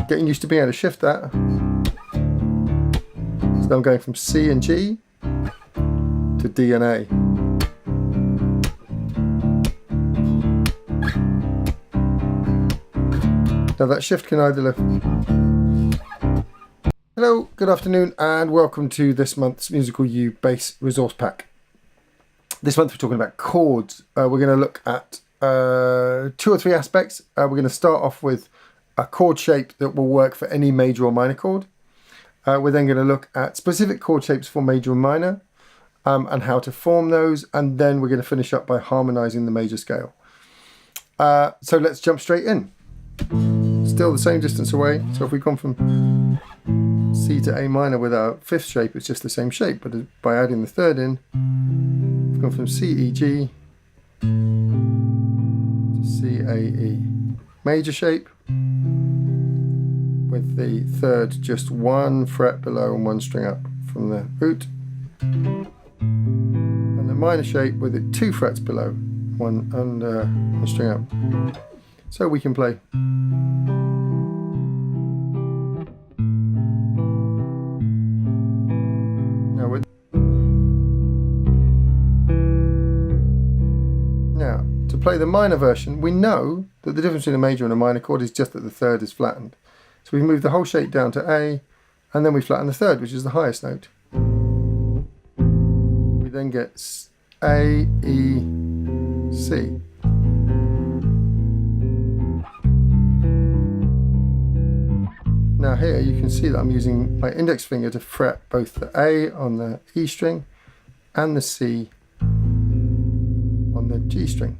getting used to being able to shift that. So I'm going from C and G to D and A. Now that shift can either lift. Hello, good afternoon, and welcome to this month's Musical U Bass Resource Pack. This month we're talking about chords. We're going to look at 2 or 3 aspects. We're going to start off with a chord shape that will work for any major or minor chord. We're then going to look at specific chord shapes for major and minor and how to form those, and then we're going to finish up by harmonizing the major scale. So let's jump straight in. Still the same distance away, so if we've gone from C to A minor with our 5th shape, it's just the same shape, but by adding the 3rd in, we've gone from C, E, G to C, A, E. Major shape with the 3rd just 1 fret below and 1 string up from the root, and the minor shape with it 2 frets below, 1 and 1 string up. So we can play. Now, to play the minor version, we know that the difference between a major and a minor chord is just that the 3rd is flattened. So we move the whole shape down to A, and then we flatten the 3rd, which is the highest note. We then get A, E, C. Now here you can see that I'm using my index finger to fret both the A on the E string and the C on the G string.